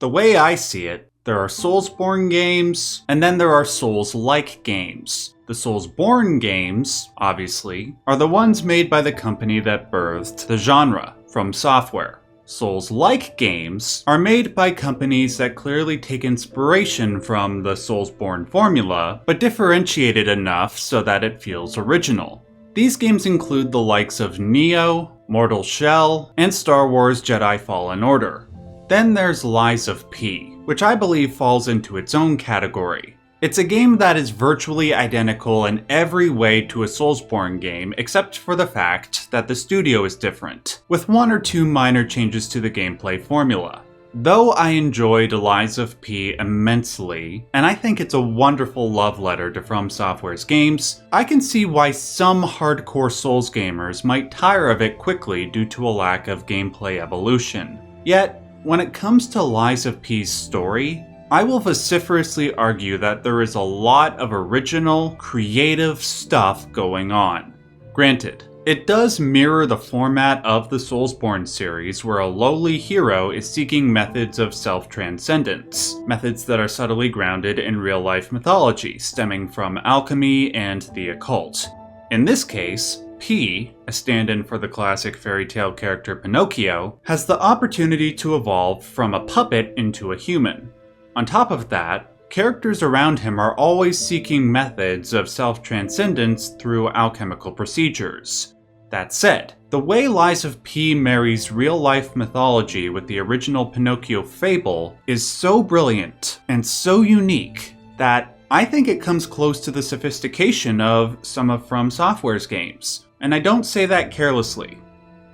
The way I see it, there are Soulsborne games, and then there are Souls-like games. The Soulsborne games, obviously, are the ones made by the company that birthed the genre, From Software. Souls-like games are made by companies that clearly take inspiration from the Soulsborne formula, but differentiate it enough so that it feels original. These games include the likes of Nioh, Mortal Shell, and Star Wars Jedi Fallen Order. Then there's Lies of P, which I believe falls into its own category. It's a game that is virtually identical in every way to a Soulsborne game except for the fact that the studio is different, with one or two minor changes to the gameplay formula. Though I enjoyed Lies of P immensely, and I think it's a wonderful love letter to From Software's games, I can see why some hardcore Souls gamers might tire of it quickly due to a lack of gameplay evolution. Yet, when it comes to Lies of P's story, I will vociferously argue that there is a lot of original, creative stuff going on. Granted, it does mirror the format of the Soulsborne series, where a lowly hero is seeking methods of self-transcendence, methods that are subtly grounded in real-life mythology, stemming from alchemy and the occult. In this case, P, a stand-in for the classic fairy tale character Pinocchio, has the opportunity to evolve from a puppet into a human. On top of that, characters around him are always seeking methods of self-transcendence through alchemical procedures. That said, the way Lies of P marries real-life mythology with the original Pinocchio fable is so brilliant and so unique that I think it comes close to the sophistication of some of From Software's games, and I don't say that carelessly.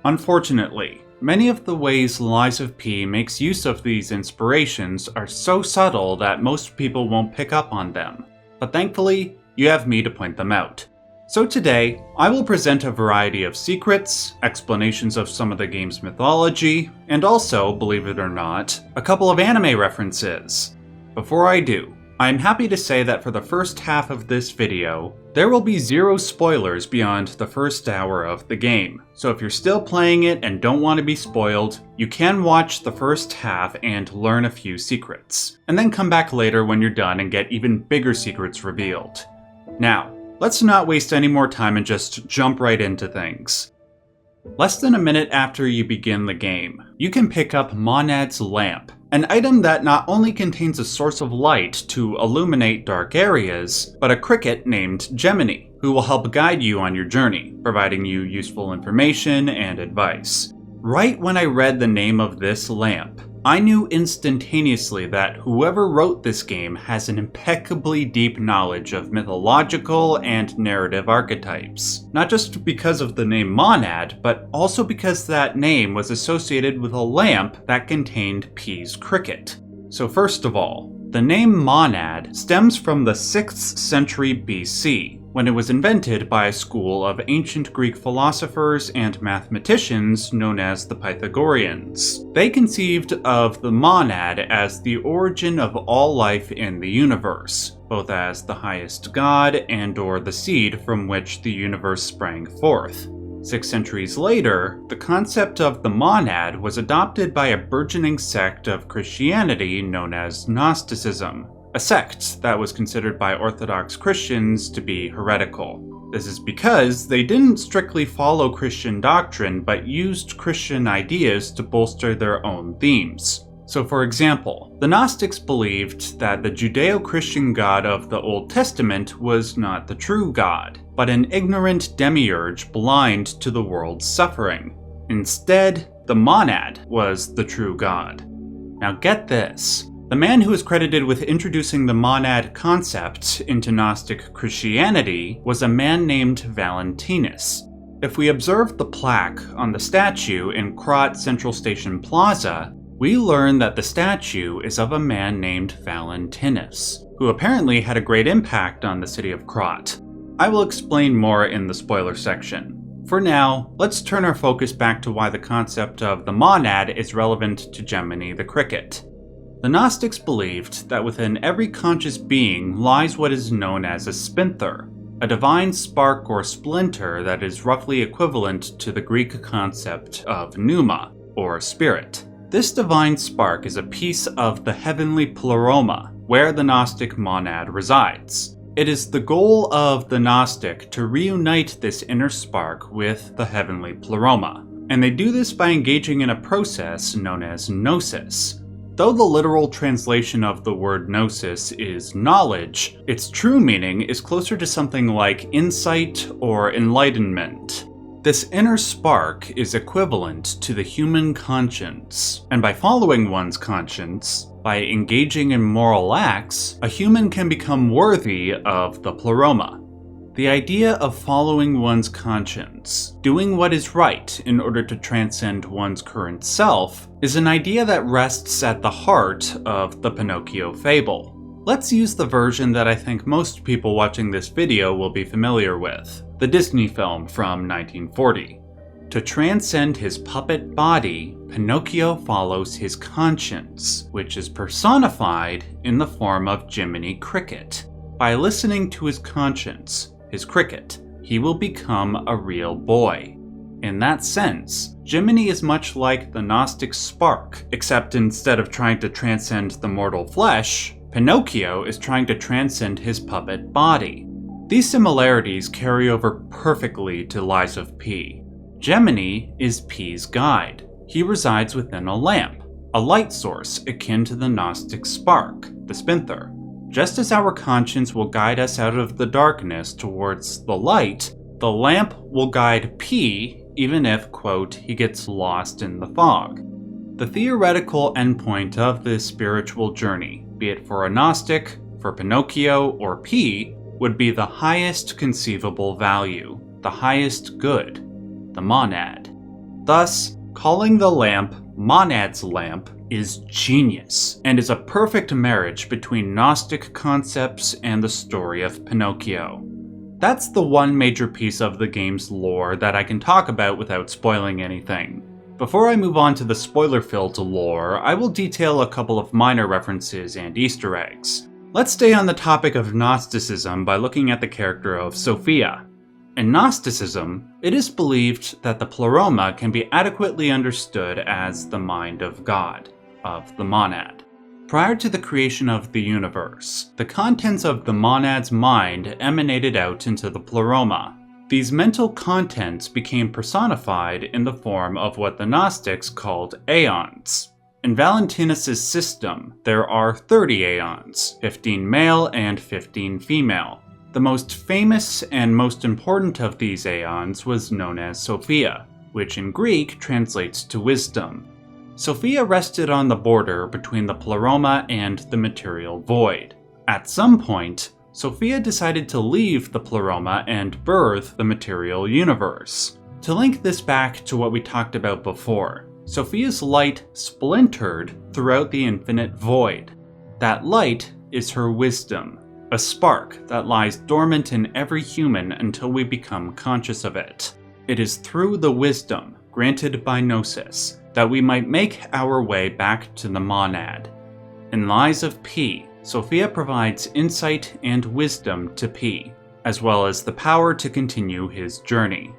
Unfortunately, many of the ways Lies of P makes use of these inspirations are so subtle that most people won't pick up on them, but thankfully, you have me to point them out. So today, I will present a variety of secrets, explanations of some of the game's mythology, and also, believe it or not, a couple of anime references. Before I do, I am happy to say that for the first half of this video, there will be zero spoilers beyond the first hour of the game. So if you're still playing it and don't want to be spoiled, you can watch the first half and learn a few secrets, and then come back later when you're done and get even bigger secrets revealed. Now, let's not waste any more time and just jump right into things. Less than a minute after you begin the game, you can pick up Monad's Lamp, an item that not only contains a source of light to illuminate dark areas, but a cricket named Gemini, who will help guide you on your journey, providing you useful information and advice. Right when I read the name of this lamp, I knew instantaneously that whoever wrote this game has an impeccably deep knowledge of mythological and narrative archetypes. Not just because of the name Monad, but also because that name was associated with a lamp that contained P's cricket. So first of all, the name Monad stems from the 6th century BC, when it was invented by a school of ancient Greek philosophers and mathematicians known as the Pythagoreans. They conceived of the monad as the origin of all life in the universe, both as the highest god and/or the seed from which the universe sprang forth. 6 centuries later, the concept of the monad was adopted by a burgeoning sect of Christianity known as Gnosticism, a sect that was considered by Orthodox Christians to be heretical. This is because they didn't strictly follow Christian doctrine, but used Christian ideas to bolster their own themes. So for example, the Gnostics believed that the Judeo-Christian God of the Old Testament was not the true God, but an ignorant demiurge blind to the world's suffering. Instead, the monad was the true God. Now get this. The man who is credited with introducing the monad concept into Gnostic Christianity was a man named Valentinus. If we observe the plaque on the statue in Krat Central Station Plaza, we learn that the statue is of a man named Valentinus, who apparently had a great impact on the city of Krat. I will explain more in the spoiler section. For now, let's turn our focus back to why the concept of the monad is relevant to Gemini the cricket. The Gnostics believed that within every conscious being lies what is known as a spinther, a divine spark or splinter that is roughly equivalent to the Greek concept of pneuma, or spirit. This divine spark is a piece of the heavenly pleroma, where the Gnostic monad resides. It is the goal of the Gnostic to reunite this inner spark with the heavenly pleroma, and they do this by engaging in a process known as gnosis. Though the literal translation of the word gnosis is knowledge, its true meaning is closer to something like insight or enlightenment. This inner spark is equivalent to the human conscience, and by following one's conscience, by engaging in moral acts, a human can become worthy of the pleroma. The idea of following one's conscience, doing what is right in order to transcend one's current self, is an idea that rests at the heart of the Pinocchio fable. Let's use the version that I think most people watching this video will be familiar with, the Disney film from 1940. To transcend his puppet body, Pinocchio follows his conscience, which is personified in the form of Jiminy Cricket. By listening to his conscience, his cricket, he will become a real boy. In that sense, Jiminy is much like the Gnostic spark, except instead of trying to transcend the mortal flesh, Pinocchio is trying to transcend his puppet body. These similarities carry over perfectly to Lies of P. Gemini is P's guide. He resides within a lamp, a light source akin to the Gnostic spark, the spinther. Just as our conscience will guide us out of the darkness towards the light, the lamp will guide P even if, quote, he gets lost in the fog. The theoretical endpoint of this spiritual journey, be it for a Gnostic, for Pinocchio, or P, would be the highest conceivable value, the highest good, the monad. Thus, calling the lamp Monad's Lamp is genius, and is a perfect marriage between Gnostic concepts and the story of Pinocchio. That's the one major piece of the game's lore that I can talk about without spoiling anything. Before I move on to the spoiler-filled lore, I will detail a couple of minor references and Easter eggs. Let's stay on the topic of Gnosticism by looking at the character of Sophia. In Gnosticism, it is believed that the pleroma can be adequately understood as the mind of God, of the monad. Prior to the creation of the universe, the contents of the monad's mind emanated out into the pleroma. These mental contents became personified in the form of what the Gnostics called aeons. In Valentinus' system, there are 30 aeons, 15 male and 15 female. The most famous and most important of these aeons was known as Sophia, which in Greek translates to wisdom. Sophia rested on the border between the pleroma and the material void. At some point, Sophia decided to leave the pleroma and birth the material universe. To link this back to what we talked about before, Sophia's light splintered throughout the infinite void. That light is her wisdom, a spark that lies dormant in every human until we become conscious of it. It is through the wisdom granted by Gnosis that we might make our way back to the monad. In Lies of P, Sophia provides insight and wisdom to P, as well as the power to continue his journey.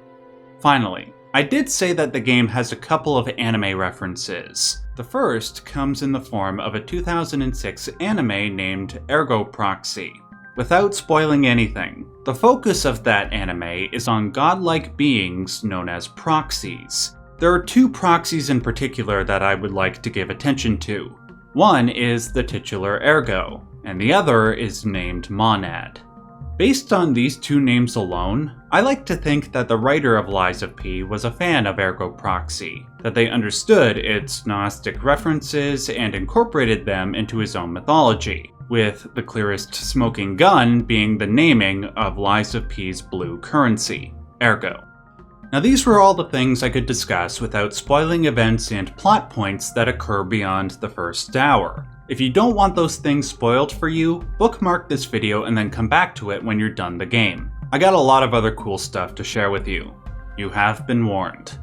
Finally, I did say that the game has a couple of anime references. The first comes in the form of a 2006 anime named Ergo Proxy. Without spoiling anything, the focus of that anime is on godlike beings known as proxies. There are two proxies in particular that I would like to give attention to. One is the titular Ergo, and the other is named Monad. Based on these two names alone, I like to think that the writer of Lies of P was a fan of Ergo Proxy, that they understood its Gnostic references and incorporated them into his own mythology, with the clearest smoking gun being the naming of Lies of P's blue currency, Ergo. Now these were all the things I could discuss without spoiling events and plot points that occur beyond the first hour. If you don't want those things spoiled for you, bookmark this video and then come back to it when you're done the game. I got a lot of other cool stuff to share with you. You have been warned.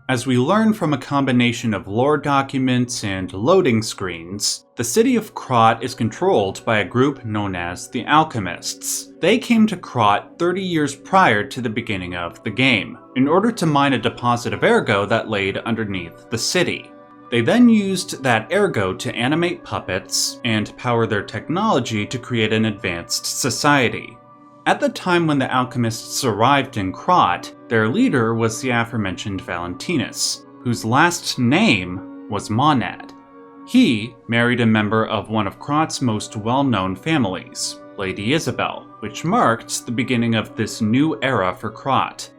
As we learn from a combination of lore documents and loading screens, the city of Krot is controlled by a group known as the Alchemists. They came to Krot 30 years prior to the beginning of the game, in order to mine a deposit of ergo that laid underneath the city. They then used that ergo to animate puppets and power their technology to create an advanced society. At the time when the alchemists arrived in Krot, their leader was the aforementioned Valentinus, whose last name was Monad. He married a member of one of Krot's most well-known families, Lady Isabel, which marked the beginning of this new era for Krot.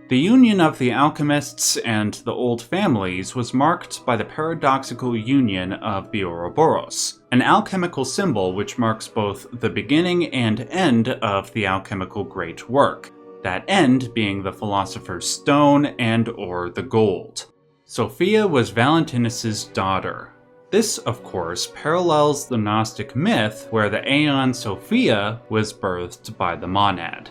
The union of the alchemists and the old families was marked by the paradoxical union of the Ouroboros, an alchemical symbol which marks both the beginning and end of the alchemical great work, that end being the Philosopher's Stone and/or the gold. Sophia was Valentinus's daughter. This, of course, parallels the Gnostic myth where the Aeon Sophia was birthed by the monad.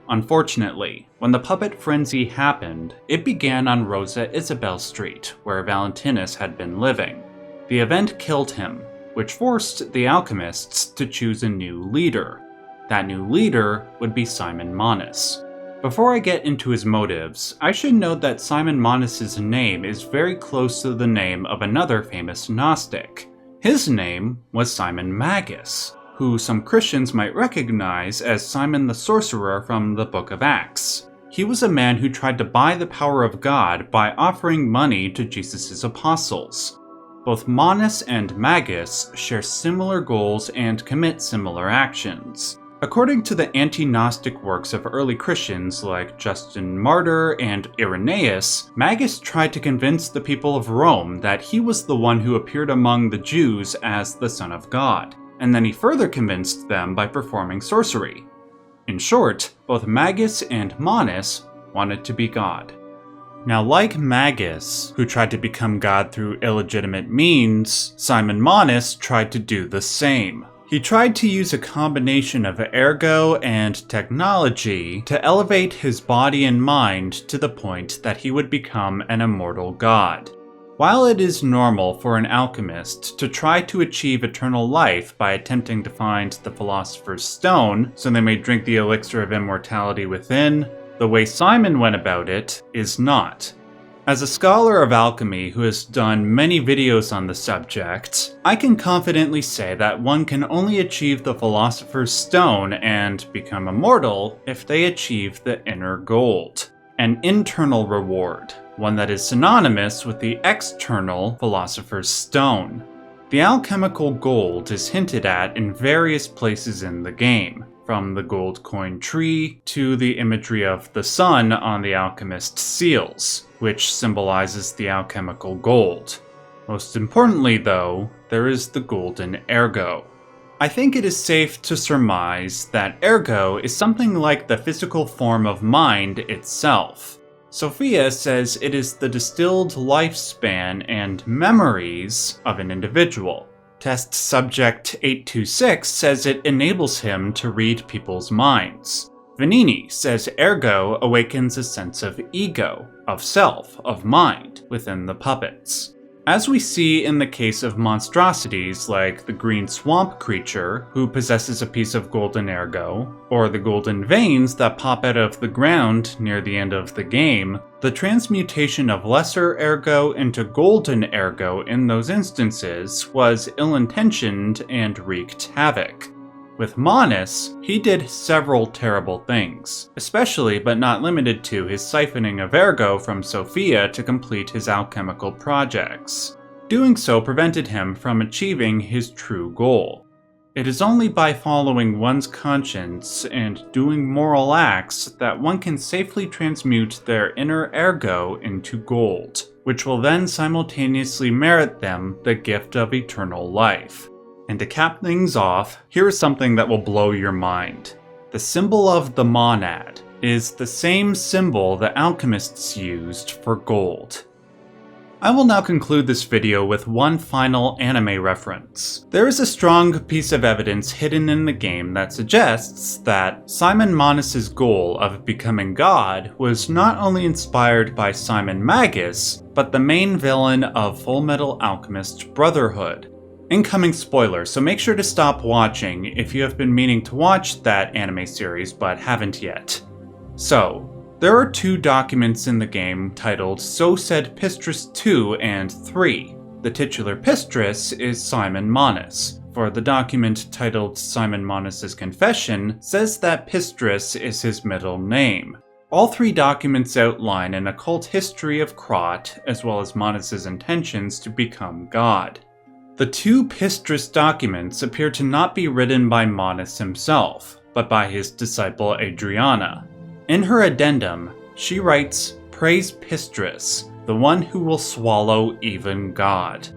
Unfortunately, when the puppet frenzy happened, it began on Rosa Isabel Street, where Valentinus had been living. The event killed him, which forced the alchemists to choose a new leader. That new leader would be Simon Manus. Before I get into his motives, I should note that Simon Manus' name is very close to the name of another famous Gnostic. His name was Simon Magus, who some Christians might recognize as Simon the Sorcerer from the Book of Acts. He was a man who tried to buy the power of God by offering money to Jesus' apostles. Both Manus and Magus share similar goals and commit similar actions. According to the anti-Gnostic works of early Christians like Justin Martyr and Irenaeus, Magus tried to convince the people of Rome that he was the one who appeared among the Jews as the Son of God, and then he further convinced them by performing sorcery. In short, both Magus and Manus wanted to be God. Now, like Magus, who tried to become God through illegitimate means, Simon Manus tried to do the same. He tried to use a combination of ergo and technology to elevate his body and mind to the point that he would become an immortal god. While it is normal for an alchemist to try to achieve eternal life by attempting to find the Philosopher's Stone so they may drink the elixir of immortality within, the way Simon went about it is not. As a scholar of alchemy who has done many videos on the subject, I can confidently say that one can only achieve the Philosopher's Stone and become immortal if they achieve the inner gold, an internal reward, one that is synonymous with the external Philosopher's Stone. The alchemical gold is hinted at in various places in the game, from the gold coin tree to the imagery of the sun on the alchemist seals, which symbolizes the alchemical gold. Most importantly, though, there is the golden ergo. I think it is safe to surmise that ergo is something like the physical form of mind itself. Sophia says it is the distilled lifespan and memories of an individual. Test subject 826 says it enables him to read people's minds. Vanini says ergo awakens a sense of ego, of self, of mind within the puppets. As we see in the case of monstrosities like the green swamp creature who possesses a piece of golden ergo, or the golden veins that pop out of the ground near the end of the game, the transmutation of lesser ergo into golden ergo in those instances was ill-intentioned and wreaked havoc. With Manus, he did several terrible things, especially but not limited to his siphoning of ergo from Sophia to complete his alchemical projects. Doing so prevented him from achieving his true goal. It is only by following one's conscience and doing moral acts that one can safely transmute their inner ergo into gold, which will then simultaneously merit them the gift of eternal life. And to cap things off, here is something that will blow your mind. The symbol of the monad is the same symbol the alchemists used for gold. I will now conclude this video with one final anime reference. There is a strong piece of evidence hidden in the game that suggests that Simon Manus' goal of becoming God was not only inspired by Simon Magus, but the main villain of Fullmetal Alchemist Brotherhood. Incoming spoiler, so make sure to stop watching if you have been meaning to watch that anime series but haven't yet. So, there are two documents in the game titled So Said Pistris 2 and 3. The titular pistress is Simon Manus, for the document titled Simon Manus' Confession says that Pistress is his middle name. All three documents outline an occult history of Krot, as well as Manus' intentions to become god. The two Pistress documents appear to not be written by Manus himself, but by his disciple Adriana. In her addendum, she writes, "Praise Pistress, the one who will swallow even God."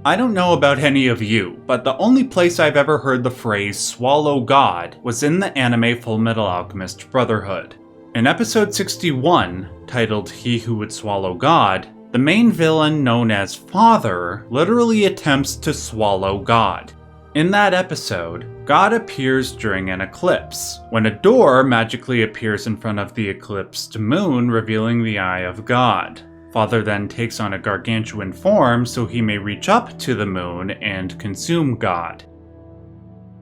I don't know about any of you, but the only place I've ever heard the phrase swallow God was in the anime Fullmetal Alchemist Brotherhood. In episode 61, titled He Who Would Swallow God, the main villain known as Father literally attempts to swallow God. In that episode, God appears during an eclipse, when a door magically appears in front of the eclipsed moon, revealing the eye of God. Father then takes on a gargantuan form so he may reach up to the moon and consume God.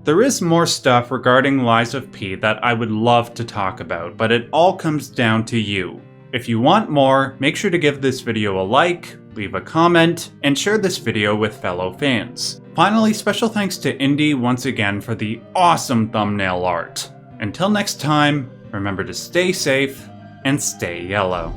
There is more stuff regarding Lies of P that I would love to talk about, but it all comes down to you. If you want more, make sure to give this video a like, leave a comment, and share this video with fellow fans. Finally, special thanks to Indy once again for the awesome thumbnail art. Until next time, remember to stay safe and stay yellow.